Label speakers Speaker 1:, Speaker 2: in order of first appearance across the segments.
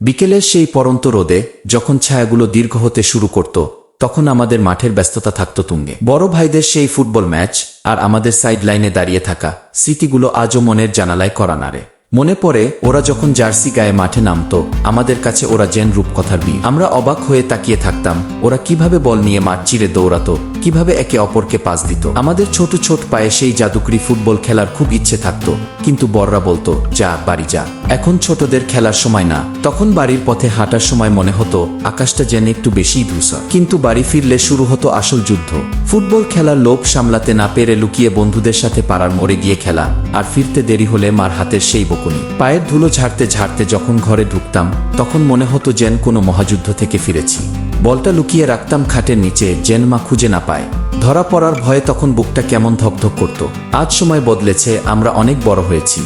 Speaker 1: বিকেলের সেই পড়ন্ত রোদে যখন ছায়াগুলো দীর্ঘ হতে শুরু করত, তখন আমাদের মাঠের ব্যস্ততা থাকত তুঙ্গে। বড় ভাইদের সেই ফুটবল ম্যাচ আর আমাদের সাইড লাইনে দাঁড়িয়ে থাকা স্মৃতিগুলো আজও মনের জানালায় করা নাড়ে। মনে পড়ে ওরা যখন জার্সি গায়ে মাঠে নামতো, আমাদের কাছে ওরা যেন রূপকথার বীর। আমরা অবাক হয়ে তাকিয়ে থাকতাম ওরা কিভাবে বল নিয়ে মাঠ চিরে দৌড়াতো, কিভাবে একে অপরকে পাস দিত। আমাদের ছোট ছোট পায়ে সেই জাদুকরি ফুটবল খেলার খুব ইচ্ছে থাকতো, কিন্তু বড়রা বলতো যা বাড়ি যা, এখন ছোটদের খেলার সময় না। তখন বাড়ির পথে হাঁটার সময় মনে হতো আকাশটা যেন একটু বেশিই ধূসর, কিন্তু বাড়ি ফিরলে শুরু হতো আসল যুদ্ধ। ফুটবল খেলার লোভ সামলাতে না পেরে লুকিয়ে বন্ধুদের সাথে পাড়ার মোড়ে গিয়ে খেলা, আর ফিরতে দেরি হলে মার হাতের সেই বকুনি। পায়ের ধুলো ঝাড়তে ঝাড়তে যখন ঘরে ঢুকতাম, তখন মনে হতো যেন কোনো মহাযুদ্ধ থেকে ফিরেছি। বলটা লুকিয়ে রাখতাম খাটের নিচে, যেন মা খুঁজে না পায়। ধরা পড়ার ভয়ে তখন বুকটা কেমন ধকধক করত। আজ সময় বদলেছে, আমরা অনেক বড় হয়েছি।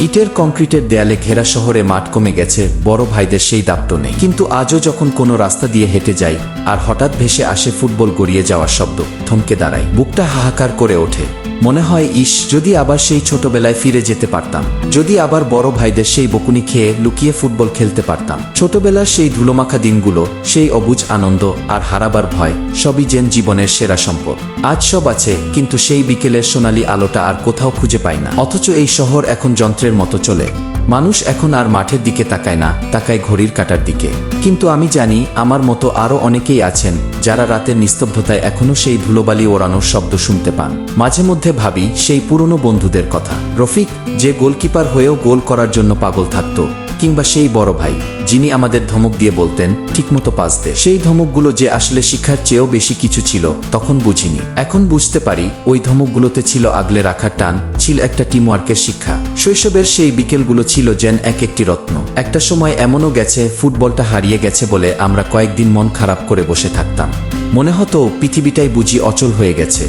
Speaker 1: ইটের কংক্রিটের দেয়ালে ঘেরা শহরে মাঠ কমে গেছে, বড় ভাইদের সেই দাপটো নেই। কিন্তু আজও যখন কোনো রাস্তা দিয়ে হেঁটে যাই আর হঠাৎ ভেসে আসে ফুটবল গড়িয়ে যাওয়ার শব্দ, থমকে দাঁড়াই, বুকটা হাহাকার করে ওঠে। মনে হয় ইস, যদি আবার সেই ছোটবেলায় ফিরে যেতে পারতাম, যদি আবার বড় ভাইদের সেই বকুনি খেয়ে লুকিয়ে ফুটবল খেলতে পারতাম। ছোটবেলার সেই ধুলোমাখা দিনগুলো, সেই অবুঝ আনন্দ আর হারাবার ভয়, সবই যেন জীবনের সেরা সম্পদ। আজ সব আছে, কিন্তু সেই বিকেলের সোনালি আলোটা আর কোথাও খুঁজে পাই না। অথচ এই শহর এখন যন্ত্রের মতো চলে। মানুষ এখন আর মাঠের দিকে তাকায় না, তাকায় ঘড়ির কাঁটার দিকে। কিন্তু আমি জানি আমার মতো আরও অনেকেই আছেন যারা রাতের নিস্তব্ধতায় এখনো সেই ধুলোবালি ওড়ানোর শব্দ শুনতে পান। মাঝে মধ্যে ভাবি সেই পুরনো বন্ধুদের কথা, রফিক যে গোলকিপার হয়েও গোল করার জন্য পাগল থাকত, কিংবা সেই বড় ভাই যিনি আমাদের ধমক দিয়ে বলতেন ঠিকমতো পাস দে। সেই ধমকগুলো যে আসলে শিক্ষার চেয়েও বেশি কিছু ছিল, তখন বুঝিনি। এখন বুঝতে পারি ওই ধমকগুলোতে ছিল আগলে রাখার টান, ছিল একটা টিমওয়ার্কের শিক্ষা। শৈশবের সেই বিকেলগুলো ছিল যেন এক একটি রত্ন। একটা সময় এমনও গেছে ফুটবলটা হারিয়ে গেছে বলে আমরা কয়েকদিন মন খারাপ করে বসে থাকতাম। মনে হতো পৃথিবীটাই বুঝি অচল হয়ে গেছে।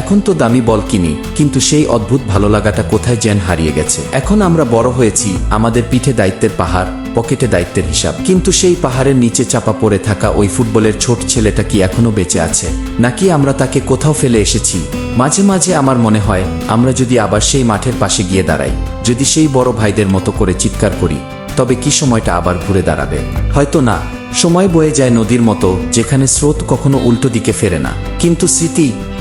Speaker 1: এখন তো দামি বল কিনি, কিন্তু সেই অদ্ভুত ভালো লাগাটা কোথায় যেন হারিয়ে গেছে। এখন আমরা বড় হয়েছি, আমাদের পিঠে দায়িত্বের পাহাড়, পকেটে দায়িত্বের হিসাব। কিন্তু সেই পাহাড়ের নিচে চাপা পড়ে থাকা ওই ফুটবলের ছোট ছেলেটা কি এখনো বেঁচে আছে, নাকি আমরা তাকে কোথাও ফেলে এসেছি? মাঝে মাঝে আমার মনে হয় আমরা যদি আবার সেই মাঠের পাশে গিয়ে দাঁড়াই, যদি সেই বড় ভাইদের মতো করে চিৎকার করি, তবে কি সময়টা আবার ঘুরে দাঁড়াবে? হয়তো না। সময় বয়ে যায় নদীর মতো, যেখানে স্রোত কখনো উল্টো দিকে ফেরে না। কিন্তু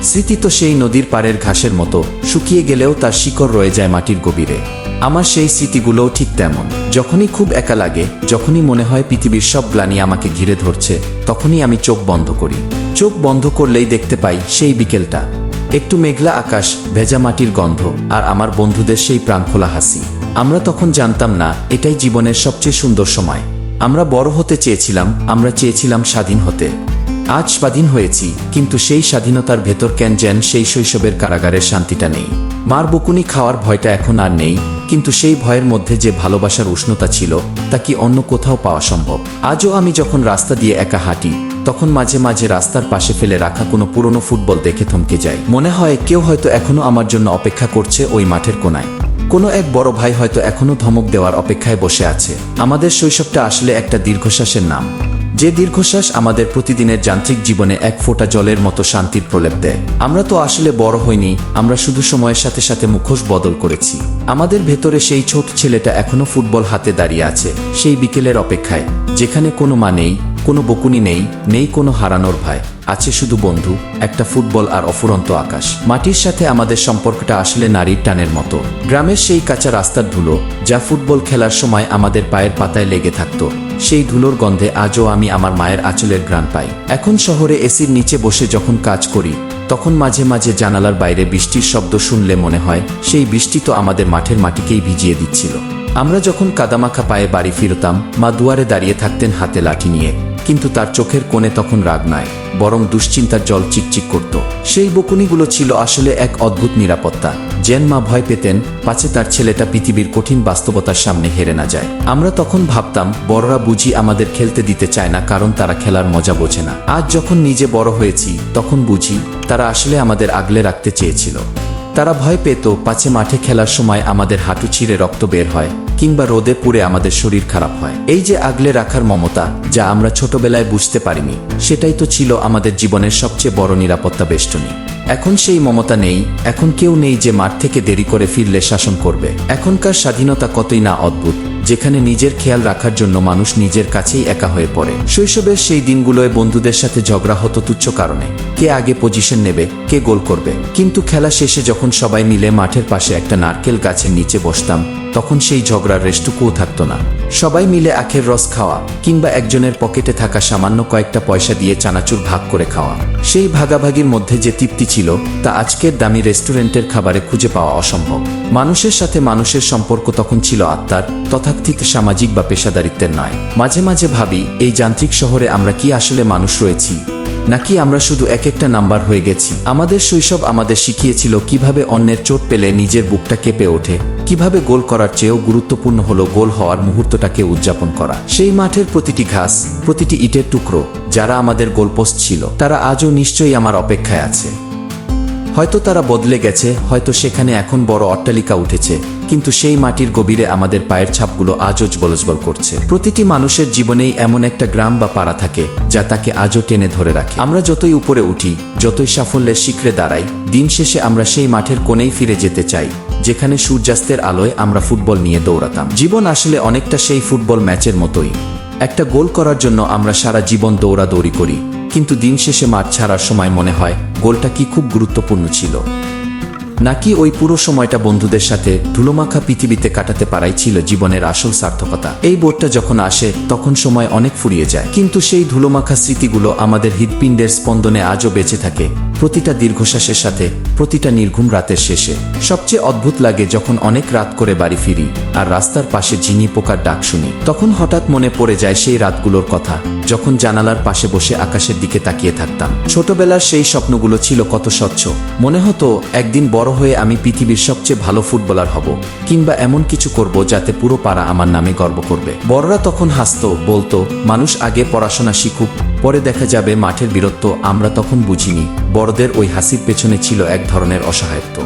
Speaker 1: স্মৃতি তো সেই নদীর পাড়ের ঘাসের মতো, শুকিয়ে গেলেও তার শিকড় রয়ে যায় মাটির গভীরে। আমার সেই স্মৃতিগুলোও ঠিক তেমন। যখনই খুব একা লাগে, যখনই মনে হয় পৃথিবীর সব গ্লানি আমাকে ঘিরে ধরছে, তখনই আমি চোখ বন্ধ করি। চোখ বন্ধ করলেই দেখতে পাই সেই বিকেলটা, একটু মেঘলা আকাশ, ভেজা মাটির গন্ধ, আর আমার বন্ধুদের সেই প্রাণখোলা হাসি। আমরা তখন জানতাম না এটাই জীবনের সবচেয়ে সুন্দর সময়। আমরা বড় হতে চেয়েছিলাম, আমরা চেয়েছিলাম স্বাধীন হতে। আজ স্বাধীন হয়েছি, কিন্তু সেই স্বাধীনতার ভেতর কেন যেন সেই শৈশবের কারাগারের শান্তিটা নেই। মার বকুনি খাওয়ার ভয়টা এখন আর নেই, কিন্তু সেই ভয়ের মধ্যে যে ভালোবাসার উষ্ণতা ছিল, তা কি অন্য কোথাও পাওয়া সম্ভব? আজও আমি যখন রাস্তা দিয়ে একা হাঁটি, তখন মাঝে মাঝে রাস্তার পাশে ফেলে রাখা কোনো পুরনো ফুটবল দেখে থমকে যাই। মনে হয় কেউ হয়তো এখনো আমার জন্য অপেক্ষা করছে ওই মাঠের কোনায়। কোনো এক বড় ভাই হয়তো এখনো ধমক দেওয়ার অপেক্ষায় বসে আছে। আমাদের শৈশবটা আসলে একটা দীর্ঘশ্বাসের নাম, যে দীর্ঘশ্বাস আমাদের প্রতিদিনের যান্ত্রিক জীবনে এক ফোঁটা জলের মতো শান্তির প্রলেপ দেয়। আমরা তো আসলে বড় হইনি, আমরা শুধু সময়ের সাথে সাথে মুখোশ বদল করেছি। আমাদের ভেতরে সেই ছোট ছেলেটা এখনো ফুটবল হাতে দাঁড়িয়ে আছে, সেই বিকেলের অপেক্ষায়, যেখানে কোনো মা নেই, কোনো বকুনি নেই, নেই কোনো হারানোর ভয়, আছে শুধু বন্ধু, একটা ফুটবল আর অফুরন্ত আকাশ। মাটির সাথে আমাদের সম্পর্কটা আসলে নারীর টানের মতো। গ্রামের সেই কাঁচা রাস্তার ধুলো, যা ফুটবল খেলার সময় আমাদের পায়ের পাতায় লেগে থাকতো, সেই ধুলোর গন্ধে আজও আমি আমার মায়ের আঁচলের ঘ্রাণ পাই। এখন শহরে এসির নিচে বসে যখন কাজ করি, তখন মাঝে মাঝে জানালার বাইরে বৃষ্টির শব্দ শুনলে মনে হয় সেই বৃষ্টি তো আমাদের মাঠের মাটিকেই ভিজিয়ে দিচ্ছিল। আমরা যখন কাদামাখা পায়ে বাড়ি ফিরতাম, মা দুয়ারে দাঁড়িয়ে থাকতেন হাতে লাঠি নিয়ে, কিন্তু তার চোখের কোণে তখন রাগ নয়, বরং দুশ্চিন্তার জল চিকচিক করত। সেই বকুনিগুলো ছিল আসলে এক অদ্ভুত নিরাপত্তা। যেন মা ভয় পেতেন পাছে তার ছেলেটা পৃথিবীর কঠিন বাস্তবতার সামনে হেরে না যায়। আমরা তখন ভাবতাম বড়রা বুঝি আমাদের খেলতে দিতে চায় না, কারণ তারা খেলার মজা বোঝে না। আজ যখন নিজে বড় হয়েছি, তখন বুঝি তারা আসলে আমাদের আগলে রাখতে চেয়েছিল। তারা ভয় পেত পাছে মাঠে খেলার সময় আমাদের হাঁটু ছিঁড়ে রক্ত বের হয়, কিংবা রোদে পুড়ে আমাদের শরীর খারাপ হয়। এই যে আগলে রাখার মমতা, যা আমরা ছোটবেলায় বুঝতে পারিনি, সেটাই তো ছিল আমাদের জীবনের সবচেয়ে বড় নিরাপত্তা বেষ্টনী। এখন সেই মমতা নেই, এখন কেউ নেই যে মাঠ থেকে দেরি করে ফিরলে শাসন করবে। এখনকার স্বাধীনতা কতই না অদ্ভুত, যেখানে নিজের খেয়াল রাখার জন্য মানুষ নিজের কাছেই একা হয়ে পড়ে। শৈশবের সেই দিনগুলোয় বন্ধুদের সাথে ঝগড়া হতো তুচ্ছ কারণে, কে আগে পজিশন নেবে, কে গোল করবে। কিন্তু খেলা শেষে যখন সবাই মিলে মাঠের পাশে একটা নারকেল গাছের নিচে বসতাম, তখন সেই ঝগড়ার রেশটুকুও থাকতো না। সবাই মিলে আখের রস খাওয়া, কিংবা একজনের পকেটে থাকা সামান্য কয়েকটা পয়সা দিয়ে চানাচুর ভাগ করে খাওয়া, সেই ভাগাভাগির মধ্যে যে তৃপ্তি ছিল তা আজকের দামি রেস্টুরেন্টের খাবারে খুঁজে পাওয়া অসম্ভব। মানুষের সাথে মানুষের সম্পর্ক তখন ছিল আত্মার, তথাকথিত সামাজিক বা পেশাদারিত্বের নয়। মাঝে মাঝে ভাবি, এই যান্ত্রিক শহরে আমরা কি আসলে মানুষ রয়েছি, নাকি আমরা শুধু এক একটা নাম্বার হয়ে গেছি? আমাদের শৈশব আমাদের শিখিয়েছিল কিভাবে অন্যের চোট পেলে নিজের বুকটা কেঁপে ওঠে, কিভাবে গোল করার চেয়েও গুরুত্বপূর্ণ হলো গোল হওয়ার মুহূর্তটাকে উদযাপন করা। সেই মাঠের প্রতিটি ঘাস, প্রতিটি ইটের টুকরো, যারা আমাদের গোলপোস্ট ছিল, তারা আজও নিশ্চয়ই আমার অপেক্ষায় আছে। হয়তো তারা বদলে গেছে, হয়তো সেখানে এখন বড় অট্টালিকা উঠেছে, কিন্তু সেই মাটির গভীরে আমাদের পায়ের ছাপগুলো আজও বলজবল করছে। প্রতিটি মানুষের জীবনেই এমন একটা গ্রাম বা পাড়া থাকে যা তাকে আজও টেনে ধরে রাখে। আমরা যতই উপরে উঠি, যতই সাফল্যের শিখরে দাঁড়াই, দিন শেষে আমরা সেই মাঠের কোণেই ফিরে যেতে চাই, যেখানে সূর্যাস্তের আলোয় আমরা ফুটবল নিয়ে দৌড়াতাম। জীবন আসলে অনেকটা সেই ফুটবল ম্যাচের মতোই। একটা গোল করার জন্য আমরা সারা জীবন দৌড়াদৌড়ি করি, কিন্তু দিন শেষে মাঠ ছাড়ার সময় মনে হয় গোলটা কি খুব গুরুত্বপূর্ণ ছিল, নাকি ওই পুরো সময়টা বন্ধুদের সাথে ধুলোমাখা পৃথিবীতে কাটাতে পারাই ছিল জীবনের আসল সার্থকতা। এই বোধটা যখন আসে তখন সময় অনেক ফুরিয়ে যায়, কিন্তু সেই ধুলোমাখা স্মৃতিগুলো আমাদের হৃৎপিণ্ডের স্পন্দনে আজও বেঁচে থাকে, প্রতিটা দীর্ঘশ্বাসের সাথে, প্রতিটা নির্ঘুম রাতের শেষে। সবচেয়ে অদ্ভুত লাগে যখন অনেক রাত করে বাড়ি ফিরি আর রাস্তার পাশে ঝিনি পোকার ডাক শুনি, তখন হঠাৎ মনে পড়ে যায় সেই রাতগুলোর কথা, যখন জানালার পাশে বসে আকাশের দিকে তাকিয়ে থাকতাম। ছোটবেলার সেই স্বপ্নগুলো ছিল কত স্বচ্ছ। মনে হতো একদিন বড় হয়ে আমি পৃথিবীর সবচেয়ে ভালো ফুটবলার হব, কিংবা এমন কিছু করব যাতে পুরো পাড়া আমার নামে গর্ব করবে। বড়রা তখন হাসতো, বলতো মানুষ আগে পড়াশোনা শিখুক, পরে দেখা যাবে মাঠের বীরত্ব। আমরা তখন বুঝিনি বড়দের ওই হাসির পেছনে ছিল এক ধরনের অসহায়ত্ব।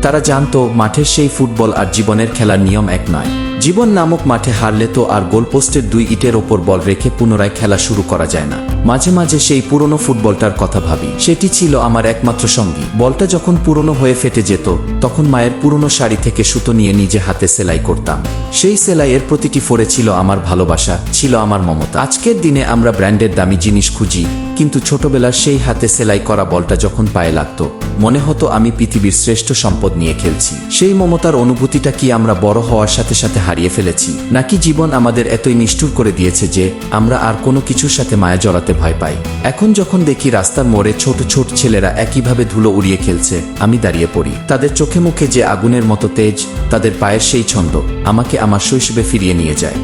Speaker 1: তারা জানতো মাঠের সেই ফুটবল আর জীবনের খেলার নিয়ম এক নয়। জীবন নামক মাঠে হারলে তো আর গোলপোস্টের দুই ইটের ওপর বল রেখে পুনরায় খেলা শুরু করা যায় না। মাঝে মাঝে সেই পুরনো ফুটবলটার কথা ভাবি, সেটি ছিল আমার একমাত্র সঙ্গী। বলটা যখন পুরনো হয়ে ফেটে যেত, তখন মায়ের পুরনো শাড়ি থেকে সুতো নিয়ে নিজে হাতে সেলাই করতাম। সেই সেলাইয়ের প্রতিটি ফোড়ে ছিল আমার ভালোবাসা, ছিল আমার মমতা। আজকের দিনে আমরা ব্র্যান্ডের দামি জিনিস খুঁজি, কিন্তু ছোটবেলার সেই হাতে সেলাই করা বলটা যখন পায়ে লাগতো, মনে হতো আমি পৃথিবীর শ্রেষ্ঠ সম্পদ নিয়ে খেলছি। সেই মমতার অনুভূতিটা কি আমরা বড় হওয়ার সাথে সাথে হারিয়ে ফেলেছি, নাকি জীবন আমাদের এতই নিষ্ঠুর করে দিয়েছে যে আমরা আর কোনো কিছুর সাথে মায়া জড়াতে ভয় পাই? এখন যখন দেখি রাস্তার মোড়ে ছোট ছোট ছেলেরা একইভাবে ধুলো উড়িয়ে খেলছে, আমি দাঁড়িয়ে পড়ি। তাদের চোখে মুখে যে আগুনের মতো তেজ, তাদের পায়ের সেই ছন্দ আমাকে আমার শৈশবে ফিরিয়ে নিয়ে যায়।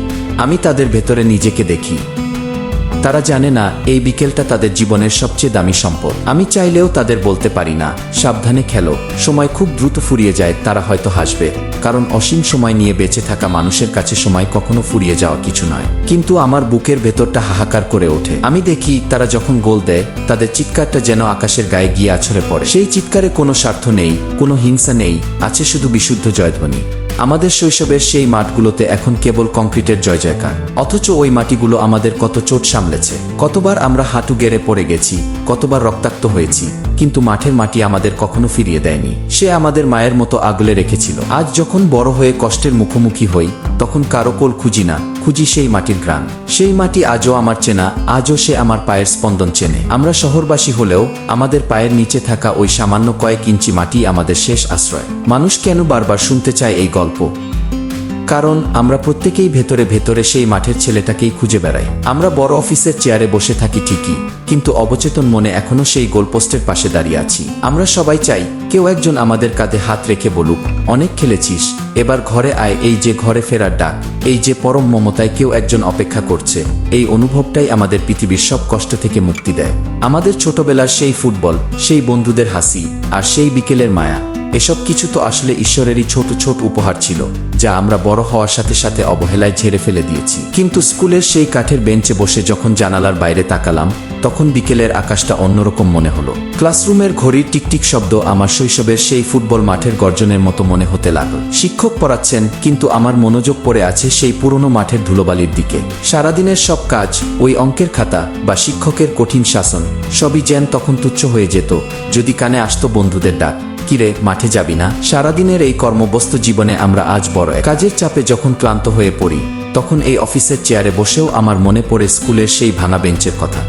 Speaker 1: আমি তাদের ভেতরে নিজেকে দেখি। তারা জানে না এই বিকেলটা তাদের জীবনের সবচেয়ে দামি সম্পদ। আমি চাইলেও তাদের বলতে পারি না, সাবধানে খেলো, সময় খুব দ্রুত ফুরিয়ে যায়। তারা হয়তো হাসবে, কারণ অসীম সময় নিয়ে বেঁচে থাকা মানুষের কাছে সময় কখনো ফুরিয়ে যাওয়া কিছু নয়। কিন্তু আমার বুকের ভেতরটা হাহাকার করে ওঠে। আমি দেখি তারা যখন গোল দেয়, তাদের চিৎকারটা যেন আকাশের গায়ে গিয়ে আছড়ে পড়ে। সেই চিৎকারে কোনো স্বার্থ নেই, কোনো হিংসা নেই, আছে শুধু বিশুদ্ধ জয়ধ্বনি। আমাদের শৈশবের সেই মাঠগুলোতে এখন কেবল কংক্রিটের জয় জয়কার, অথচ ওই মাটিগুলো আমাদের কত চোট সামলেছে। কতবার আমরা হাঁটু গেড়ে পড়ে গেছি, কতবার রক্তাক্ত হয়েছি, কিন্তু মাঠের মাটি আমাদের কখনো ফিরিয়ে দেয়নি। সে আমাদের মায়ের মতো আগলে রেখেছিল। আজ যখন বড় হয়ে কষ্টের মুখোমুখি হই, তখন কারো কোল খুঁজি না, খুঁজি সেই মাটির ঘ্রাণ। সেই মাটি আজও আমার চেনা, আজও সে আমার পায়ের স্পন্দন চেনে। আমরা শহরবাসী হলেও আমাদের পায়ের নিচে থাকা ওই সামান্য কয়েক ইঞ্চি মাটি আমাদের শেষ আশ্রয়। মানুষ কেন বারবার শুনতে চায় এই গল্প? কারণ আমরা প্রত্যেকেই ভেতরে ভেতরে সেই মাঠের ছেলেটাকেই খুঁজে বেড়াই। আমরা বড় অফিসের চেয়ারে বসে থাকি ঠিকই, কিন্তু অবচেতন মনে এখনো সেই গোলপোস্টের পাশে দাঁড়িয়ে আছি। আমরা সবাই চাই কেউ একজন আমাদের কাঁধে হাত রেখে বলুক, অনেক খেলেছিস, এবার ঘরে আয়। এই যে ঘরে ফেরার ডাক, এই যে পরম মমতায় কেউ একজন অপেক্ষা করছে, এই অনুভবটাই আমাদের পৃথিবীর সব কষ্ট থেকে মুক্তি দেয়। আমাদের ছোটবেলার সেই ফুটবল, সেই বন্ধুদের হাসি, আর সেই বিকেলের মায়া, এসব কিছু তো আসলে ঈশ্বরেরই ছোট ছোট উপহার ছিল, যা আমরা বড় হওয়ার সাথে সাথে অবহেলায় ঝেড়ে ফেলে দিয়েছি। কিন্তু স্কুলের সেই কাঠের বেঞ্চে বসে যখন জানালার বাইরে তাকালাম, তখন বিকেলের আকাশটা অন্যরকম মনে হলো। ক্লাসরুমের ঘড়ির টিকটিক শব্দ আমার শৈশবের সেই ফুটবল মাঠের গর্জনের মতো মনে হতে লাগল। শিক্ষক পড়াচ্ছেন, কিন্তু আমার মনোযোগ পড়ে আছে সেই পুরনো মাঠের ধুলোবালির দিকে। সারাদিনের সব কাজ, ওই অঙ্কের খাতা বা শিক্ষকের কঠিন শাসন, সবই যেন তখন তুচ্ছ হয়ে যেত যদি কানে আসতো বন্ধুদের ডাক, কিরে মাঠে যাবি না? সারাদিনের এই কর্মব্যস্ত জীবনে আমরা আজ বড় কাজের চাপে যখন ক্লান্ত হয়ে পড়ি, তখন এই অফিসের চেয়ারে বসেও আমার মনে পড়ে স্কুলের সেই ভাঙা বেঞ্চের কথা।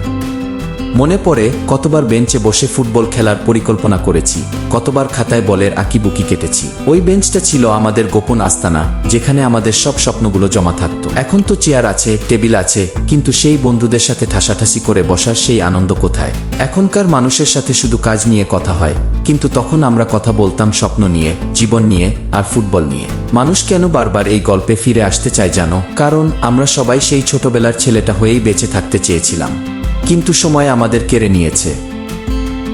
Speaker 1: মনে পড়ে কতবার বেঞ্চে বসে ফুটবল খেলার পরিকল্পনা করেছি, কতবার খাতায় বলের আঁকিবুকি কেটেছি। ওই বেঞ্চটা ছিল আমাদের গোপন আস্তানা, যেখানে আমাদের সব স্বপ্নগুলো জমা থাকতো। এখন তো চেয়ার আছে, টেবিল আছে, কিন্তু সেই বন্ধুদের সাথে ঠাসাঠাসি করে বসার সেই আনন্দ কোথায়? এখনকার মানুষের সাথে শুধু কাজ নিয়ে কথা হয়, কিন্তু তখন আমরা কথা বলতাম স্বপ্ন নিয়ে, জীবন নিয়ে, আর ফুটবল নিয়ে। মানুষ কেন বারবার এই গল্পে ফিরে আসতে চায় জানো? কারণ আমরা সবাই সেই ছোটবেলার ছেলেটা হয়েই বেঁচে থাকতে চেয়েছিলাম, কিন্তু সময় আমাদের কেড়ে নিয়েছে।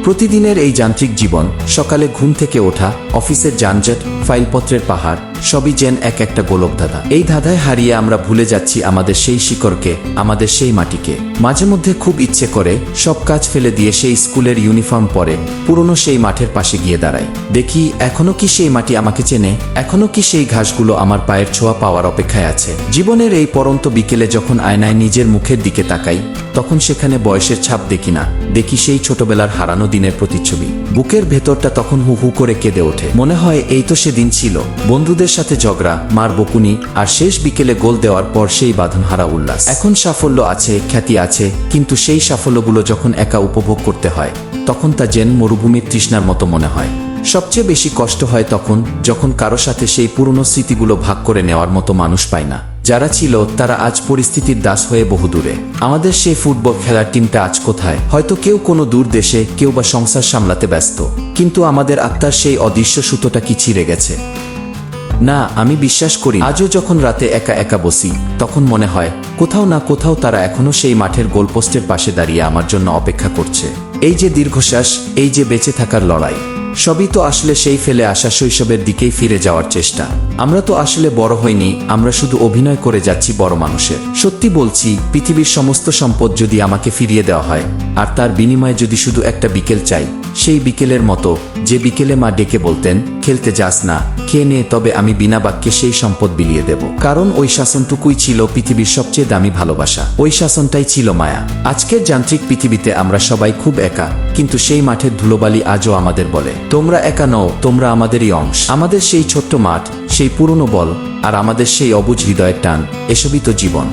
Speaker 1: প্রতিদিনের এই যান্ত্রিক জীবন, সকালে ঘুম থেকে ওঠা, অফিসের যানজট, ফাইলপত্রের পাহাড়, সবই যেন এক একটা গোলক ধাঁধা। এই ধাঁধায় হারিয়ে আমরা ভুলে যাচ্ছি আমাদের সেই শিকড়কে, আমাদের সেই মাটিকে। মাঝে মধ্যে খুব ইচ্ছে করে সব কাজ ফেলে দিয়ে সেই স্কুলের ইউনিফর্ম পরে পুরনো সেই মাঠের পাশে গিয়ে দাঁড়াই। দেখি এখনো কি সেই মাটি আমাকে চেনে, এখনো কি সেই ঘাসগুলো আমার পায়ের ছোঁয়া পাওয়ার অপেক্ষায় আছে। জীবনের এই পরন্ত বিকেলে যখন আয়নায় নিজের মুখের দিকে তাকাই, তখন সেখানে বয়সের ছাপ দেখি না, দেখি সেই ছোটবেলার হারানো দিনের প্রতিচ্ছবি। বুকের ভেতরটা তখন হু হু করে কেঁদে ওঠে। মনে হয় এই তো সেদিন ছিল, বন্ধুদের সাথে ঝগড়া, মার বকুনি, আর শেষ বিকেলে গোল দেওয়ার পর সেই বাঁধনহারা উল্লাস। এখন সাফল্য আছে, খ্যাতি আছে, কিন্তু সেই সাফল্যগুলো যখন একা উপভোগ করতে হয়, তখন তা যেন মরুভূমির তৃষ্ণার মতো মনে হয়। সবচেয়ে বেশি কষ্ট হয় তখন, যখন কারো সাথে সেই পুরনো স্মৃতিগুলো ভাগ করে নেওয়ার মতো মানুষ পায় না। যারা ছিল তারা আজ পরিস্থিতির দাস হয়ে বহুদূরে। আমাদের সেই ফুটবল খেলার টিমটা আজ কোথায়? হয়তো কেউ কোনো দূর দেশে, কেউ বা সংসার সামলাতে ব্যস্ত, কিন্তু আমাদের আত্মার সেই অদৃশ্য সুতোটা কি ছিঁড়ে গেছে? না, আমি বিশ্বাস করি। আজও যখন রাতে একা একা বসি, তখন মনে হয় কোথাও না কোথাও তারা এখনো সেই মাঠের গোলপোস্টের পাশে দাঁড়িয়ে আমার জন্য অপেক্ষা করছে। এই যে দীর্ঘশ্বাস, এই যে বেঁচে থাকার লড়াই, সবই তো আসলে সেই ফেলে আসা শৈশবের দিকেই ফিরে যাওয়ার চেষ্টা। আমরা তো আসলে বড় হইনি, আমরা শুধু অভিনয় করে যাচ্ছি বড় মানুষের। সত্যি বলছি, পৃথিবীর সমস্ত সম্পদ যদি আমাকে ফিরিয়ে দেওয়া হয়, আর তার বিনিময়ে যদি শুধু একটা বিকেল চাই, সেই বিকেলের মতো যে বিকেলে মা ডেকে বলতেন, খেলতে যাস না, খেয়ে নে, তবে আমি বিনা বাক্যে সেই সম্পদ বিলিয়ে দেব। কারণ ওই শাসনটুকুই ছিল পৃথিবীর সবচেয়ে দামি ভালোবাসা। ওই শাসনটাই ছিল মায়া। আজকের যান্ত্রিক পৃথিবীতে আমরা সবাই খুব একা, কিন্তু সেই মাঠের ধুলোবালি আজও আমাদের বলে, তোমরা একা নও, তোমরা আমাদেরই অংশ। আমাদের সেই ছোট্ট মাঠ, সেই পুরনো বল, আর আমাদের সেই অবুঝ হৃদয়ের টান, এসবই তো জীবন।